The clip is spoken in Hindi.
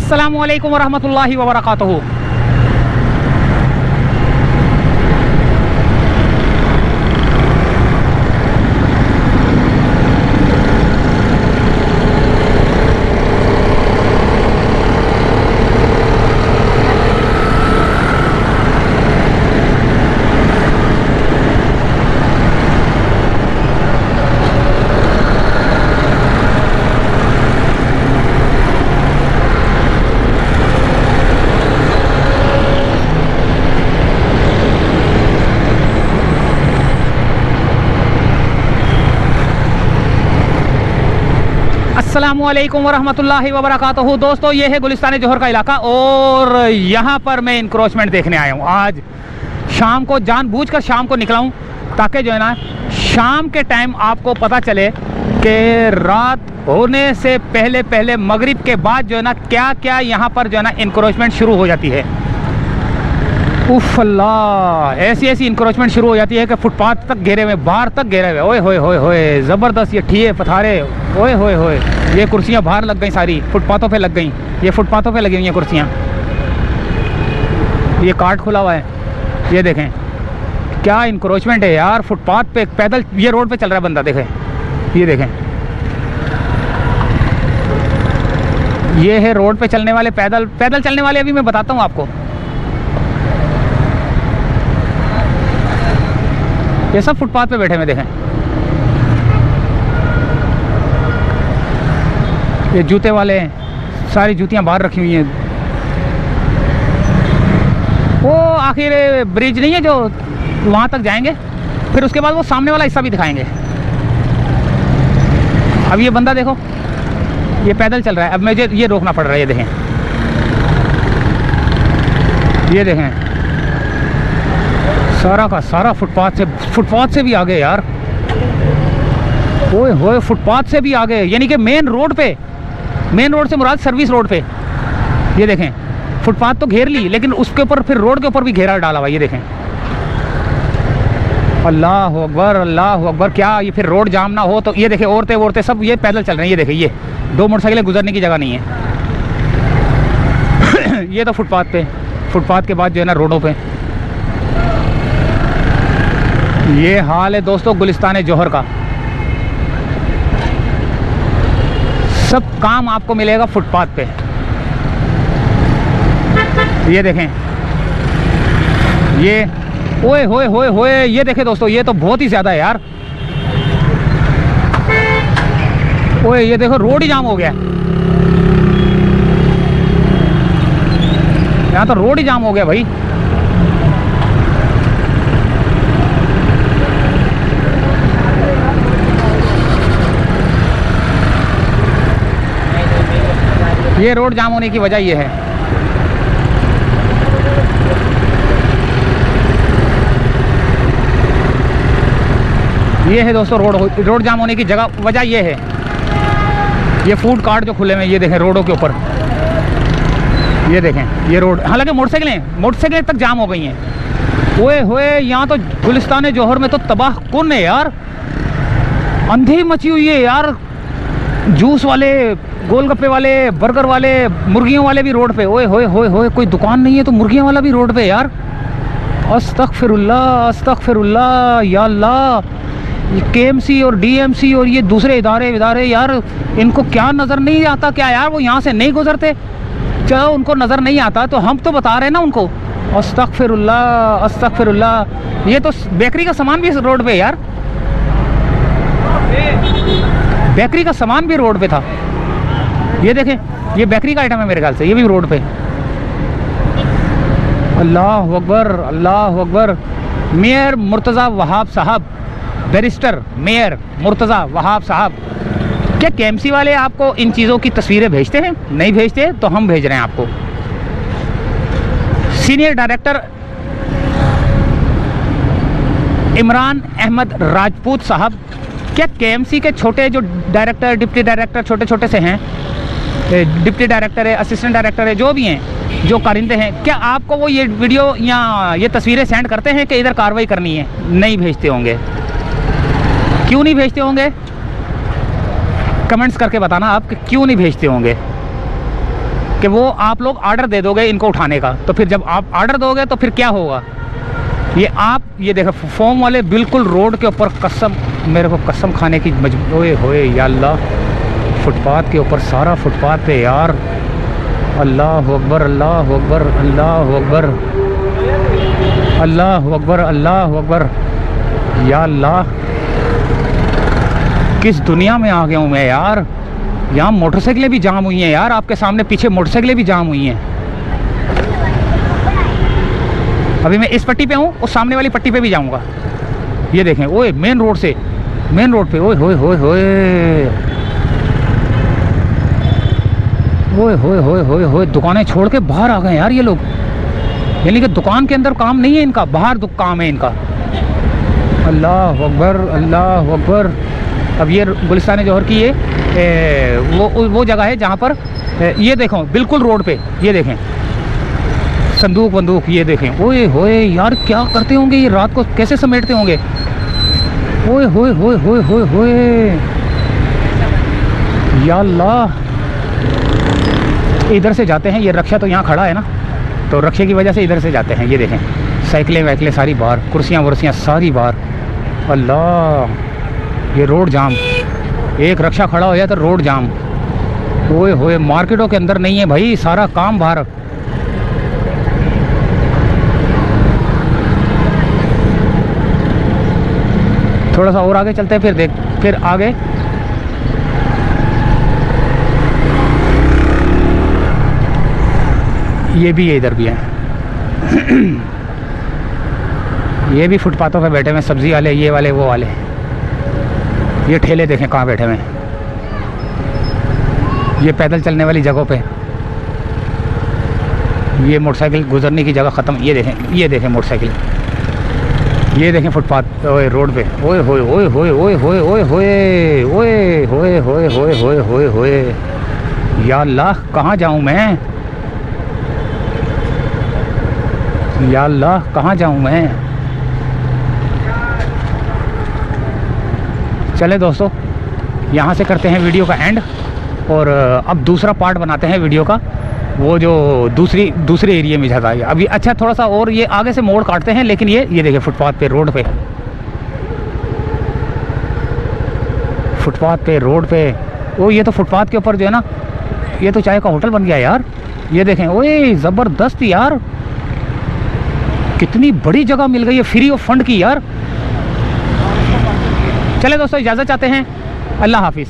अस्सलामु अलैकुम वरहमतुल्लाहि वबरकातुहू। अस्सलामुअलैकुम वरहमतुल्लाहि वबरकातुहू। दोस्तों, ये है गुलिस्तान जौहर का इलाका और यहाँ पर मैं इंक्रोचमेंट देखने आया हूँ। आज शाम को जानबूझकर शाम को निकला हूँ ताकि जो है ना शाम के टाइम आपको पता चले कि रात होने से पहले पहले मगरिब के बाद जो है ना क्या क्या यहाँ पर जो है ना इंक्रोचमेंट शुरू हो जाती है। उफ अल्लाह, ऐसी ऐसी इंक्रोचमेंट शुरू हो जाती है कि फुटपाथ तक घेरे हुए, बाहर तक घेरे हुए। ओए होए होए होए, ज़बरदस्त। ये ठिए पथारे, ओए होए होए, ये कुर्सियाँ बाहर लग गई, सारी फुटपाथों पे लग गई। ये फुटपाथों पे लगी हुई हैं कुर्सियाँ। ये कार्ट खुला हुआ है, ये देखें क्या इंक्रोचमेंट है यार। फुटपाथ पे पैदल, ये रोड पे चल रहा है बंदा, देखें, ये देखें, ये है रोड पे चलने वाले, पैदल चलने वाले। अभी मैं बताता हूँ आपको, ये सब फुटपाथ पे बैठे हुए देखें। ये जूते वाले हैं, सारी जूतियां बाहर रखी हुई हैं। वो आखिर ब्रिज नहीं है जो वहाँ तक जाएंगे, फिर उसके बाद वो सामने वाला हिस्सा भी दिखाएंगे। अब ये बंदा देखो, ये पैदल चल रहा है, अब मुझे ये रोकना पड़ रहा है। ये देखें, ये देखें, सारा का सारा फुटपाथ से भी आगे यार। ओए होए, फुटपाथ से भी आगे, यानी कि मेन रोड से मुराद सर्विस रोड पे। ये देखें, फुटपाथ तो घेर ली, लेकिन उसके ऊपर फिर रोड के ऊपर भी घेरा डाला हुआ। ये देखें, अल्लाह अकबर, अल्लाह अकबर। क्या ये फिर रोड जाम ना हो तो। ये देखें, औरतें सब ये पैदल चल रहे हैं। ये देखें, ये दो मोटरसाइकिलें गुजरने की जगह नहीं है। ये तो फुटपाथ के बाद जो है ना रोडों पे ये हाल है दोस्तों गुलिस्तान जौहर का। सब काम आपको मिलेगा फुटपाथ पे। ये देखें, ये ओए होए होए होए, ये देखें दोस्तों, ये तो बहुत ही ज़्यादा है यार। ओए ये देखो, रोड ही जाम हो गया। यहाँ तो रोड ही जाम हो गया भाई। ये रोड जाम होने की वजह ये है। ये है दोस्तों रोड जाम होने की वजह ये है। ये फूड कार्ट जो खुले हुए, ये देखें रोडों के ऊपर, ये देखें, ये रोड, हालांकि मोटरसाइकिलें तक जाम हो गई हैं। ओए होए, यहाँ तो गुलिस्तान जौहर में तो तबाह कुन है यार। अंधी मची हुई है यार। जूस वाले, गोलगप्पे वाले, बर्गर वाले, मुर्गियों वाले भी रोड पे। ओए होए होए होए, कोई दुकान नहीं है तो मुर्गियों वाला भी रोड पे यार। अस्तगफिरुल्लाह, अस्तगफिरुल्लाह, या अल्लाह। ये केएमसी और डीएमसी और ये दूसरे इदारे यार, इनको क्या नज़र नहीं आता क्या यार? वो यहाँ से नहीं गुजरते? चलो उनको नज़र नहीं आता तो हम तो बता रहे हैं ना उनको। अस्तगफिरुल्लाह, अस्तगफिरुल्लाह। ये तो बेकरी का सामान भी रोड पे यार, बेकरी का सामान भी रोड पे था। ये देखें, ये बेकरी का आइटम है मेरे ख्याल से, ये भी रोड पे। अल्लाह अकबर, अल्लाह अकबर। मेयर मुर्तज़ा वहाब साहब, बैरिस्टर मेयर मुर्तज़ा वहाब साहब, क्या केएमसी वाले आपको इन चीज़ों की तस्वीरें भेजते हैं? नहीं भेजते तो हम भेज रहे हैं आपको। सीनियर डायरेक्टर इमरान अहमद राजपूत साहब, क्या केएमसी के छोटे जो डायरेक्टर, डिप्टी डायरेक्टर छोटे से हैं, डिप्टी डायरेक्टर है, असिस्टेंट डायरेक्टर है, जो भी हैं, जो कारिंदे हैं, क्या आपको वो ये वीडियो या ये तस्वीरें सेंड करते हैं कि इधर कार्रवाई करनी है? नहीं भेजते होंगे। क्यों नहीं भेजते होंगे? कमेंट्स करके बताना आप कि क्यों नहीं भेजते होंगे। कि वो आप लोग ऑर्डर दे दोगे इनको उठाने का, तो फिर जब आप ऑर्डर दोगे तो फिर क्या होगा। ये देखो फोम वाले बिल्कुल रोड के ऊपर, कसम मेरे को कसम खाने की मजबूरी होए या अल्लाह, फुटपाथ के ऊपर, सारा फुटपाथ पे यार। अल्लाह अकबर, अल्लाह अकबर, अल्लाह अकबर, अल्लाह अकबर, अल्लाह अकबर। या अल्लाह, किस दुनिया में आ गया हूँ मैं यार। यहाँ मोटरसाइकिलें भी जाम हुई हैं यार, आपके सामने पीछे मोटरसाइकिलें भी जाम हुई हैं। अभी मैं इस पट्टी पे हूँ, उस सामने वाली पट्टी पे भी जाऊँगा। ये देखें, ओए मेन रोड से, मेन रोड पे, ओए होए होए होए, ओए होए होए होए होए, दुकानें छोड़ के बाहर आ गए यार ये लोग। यानी कि दुकान के अंदर काम नहीं है इनका, बाहर काम है इनका। अल्लाह अकबर, अल्लाह अकबर। अब ये गुलिस्तान जौहर की वो जगह है जहाँ पर ये देखो बिल्कुल रोड पे, ये देखें संदूक बंदूक, ये देखें। ओए होए यार, क्या करते होंगे ये, रात को कैसे समेटते होंगे। ओए होए होए होए होए होए, या अल्लाह। इधर से जाते हैं, ये रक्षा तो यहाँ खड़ा है ना, तो रक्षे की वजह से इधर से जाते हैं। ये देखें साइकिलें वाइकिलें सारी बाहर, कुर्सियाँ वुर्सियाँ सारी बाहर। अल्लाह, ये रोड जाम, एक रक्षा खड़ा हो जाए तो रोड जाम। ओए होए, मार्केटों के अंदर नहीं है भाई, सारा काम बाहर। थोड़ा सा और आगे चलते हैं, फिर आगे ये भी है, इधर भी है। ये भी फुटपाथों पे बैठे हुए, सब्जी वाले, ये वाले, वो वाले। ये ठेले देखें कहाँ बैठे हुए हैं, ये पैदल चलने वाली जगहों पे। ये मोटरसाइकिल गुजरने की जगह ख़त्म। ये देखें मोटरसाइकिल, ये देखें फुटपाथ, ओए रोड पे। ओए होए ओए होए ओए होए ओए होए ओए होए होए होए होए होए होए, या अल्लाह, कहाँ जाऊँ मैं, या अल्लाह, कहाँ जाऊँ मैं। चले दोस्तों, यहाँ से करते हैं वीडियो का एंड, और अब दूसरा पार्ट बनाते हैं वीडियो का, वो जो दूसरे एरिया में जाता है अभी। अच्छा, थोड़ा सा और ये आगे से मोड़ काटते हैं, लेकिन ये देखिए फुटपाथ पे, रोड पे, फुटपाथ पे, रोड पे। ओ, ये तो फुटपाथ के ऊपर जो है ना, ये तो चाय का होटल बन गया यार। ये देखें, ओए ज़बरदस्त यार, कितनी बड़ी जगह मिल गई है फ्री ऑफ फंड की यार। चले दोस्तों, इजाज़त चाहते हैं, अल्लाह हाफिज़।